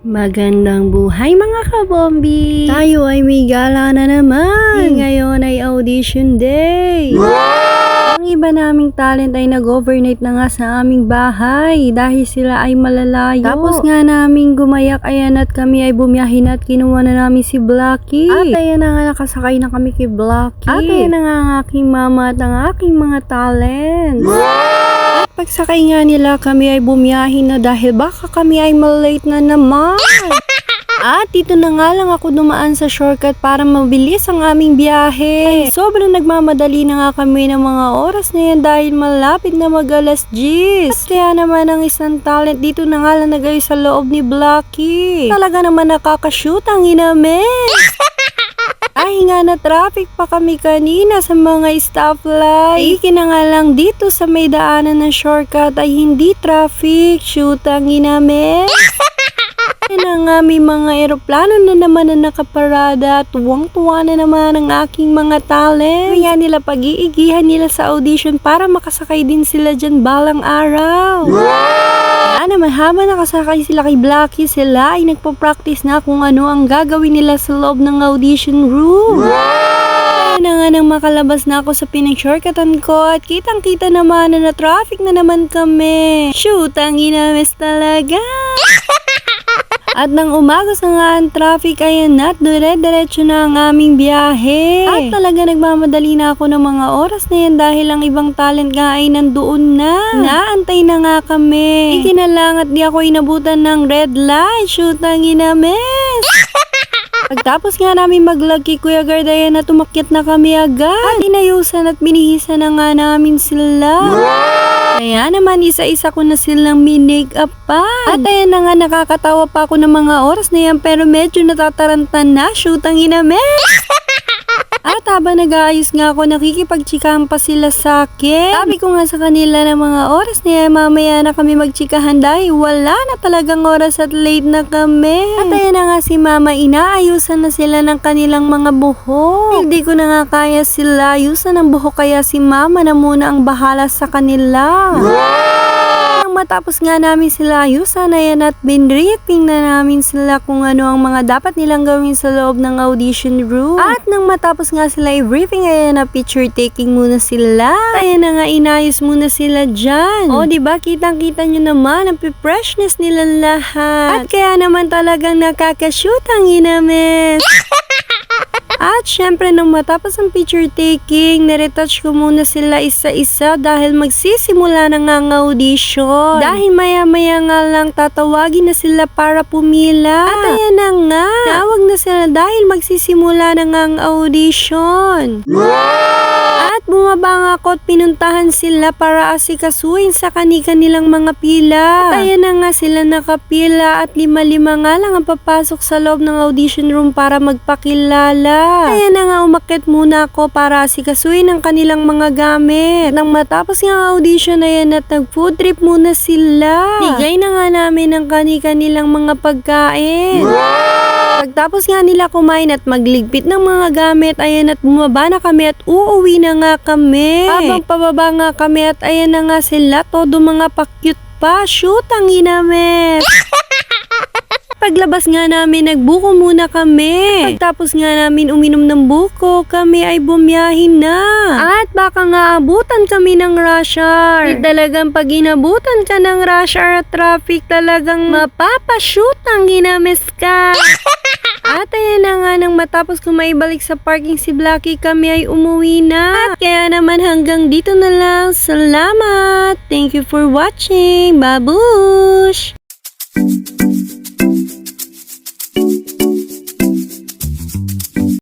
Magandang buhay mga kabombi! Tayo ay may gala na naman! Ngayon ay audition day! Ang iba naming talent ay nag-overnight na nga sa aming bahay dahil sila ay malalayo. Tapos nga naming gumayak ayan at kami ay bumiyahin at kinuha na namin si Blacky. At ayan na nga nakasakay na kami kay Blacky. At ayan na nga ang aking mama at ang aking mga talent. At pagsakay nga nila kami ay bumiyahin na dahil baka kami ay malate na naman. At dito na nga lang ako dumaan sa shortcut para mabilis ang aming biyahe. Ay, sobrang nagmamadali na nga kami ng mga oras na yan dahil malapit na mag-alas 10. At kaya naman ang isang talent dito na nga lang nagay sa loob ni Blacky. Talaga naman nakakashoot ang inamin. Ay nga na traffic pa kami kanina sa mga stoplight. Iki na nga lang dito sa may daanan ng shortcut ay hindi traffic. Shoot ang inamin. Na nga may mga eroplano na naman na nakaparada. Tuwang-tuwa na naman ang aking mga talent. Kaya nila pag-iigihan nila sa audition para makasakay din sila dyan balang araw. Kaya naman habang nakasakay sila kay Blacky, sila ay nagpa-practice na kung ano ang gagawin nila sa loob ng audition room. Kaya na nga nang makalabas na ako sa pinag-shortcutan ko at kitang-kita naman na traffic na naman kami. Shoot ang inamis talaga. At nang umagos na nga ang traffic, ayan na at dire-diretso na ang aming biyahe. At talaga nagmamadali na ako ng mga oras na yan dahil ang ibang talent nga ay nandoon na. Naantay na nga kami. Ikinalang at di ako inabutan ng red light. Shoot ang inamis. Pagtapos nga namin mag-vlog kay Kuya Guard, ayan na tumakyat na kami agad. At inayusan at binihisan na nga namin sila. Kaya naman isa-isa ko na silang minake-up pa. At ayan na nga nakakatawa pa ako ng mga oras na yan pero medyo natatarantan na. Shoot ang inamin. At habang nag-aayos nga ako, nakikipagtsikahan pa sila sa akin. Sabi ko nga sa kanila ng mga oras na yan, mamaya na kami magtsikahan dahil wala na talagang oras at late na kami. At ayan na nga si mama, inaayusan na sila ng kanilang mga buhok. Hindi ko na nga kaya sila ayusan ng buhok kaya si mama na muna ang bahala sa kanila. Matapos nga namin sila ayusan, ayan at binriefing na namin sila kung ano ang mga dapat nilang gawin sa loob ng audition room. At nang matapos nga sila i-briefing, ayan na picture taking muna sila. Ayan na nga inayos muna sila dyan. O diba kitang-kita nyo naman ang freshness nilang lahat. At kaya naman talagang nakakashoot ang inamis. At syempre nung matapos ang picture taking, niretouch ko muna sila isa-isa dahil magsisimula na nga ang audition. Dahil maya-maya nga lang tatawagin na sila para pumila. At ayan na nga, tawag na sila dahil magsisimula na nga ang audition. At bumaba nga ako at pinuntahan sila para asikasuhin sa kanilang mga pila. At ayan na nga sila nakapila at 5-5 nga lang ang papasok sa loob ng audition room para magpakilala. Kaya na nga umakyat muna ako para asikasuhin ang kanilang mga gamit. Nang matapos nga ang audition na yan at nag-food trip muna sila. Bigay na nga namin ang kanilang mga pagkain. Pagtapos nga nila kumain at magligpit ng mga gamit, ayan at bumaba na kami at uuwi na nga kami. Habang pababa nga kami at ayan na nga sila, todo mga pa-cute pa. Shoot ang inamis. Paglabas nga namin, nagbuko muna kami. Pagtapos nga namin uminom ng buko, kami ay bumiyahin na. At baka nga abutan kami ng rush hour. Talagang pag inabutan ka ng rush hour at traffic, talagang mapapashoot ang inamis ka. At ayan na nga nang matapos ko maibalik sa parking si Blacky, kami ay umuwi na. At kaya naman hanggang dito na lang. Salamat! Thank you for watching. Babush!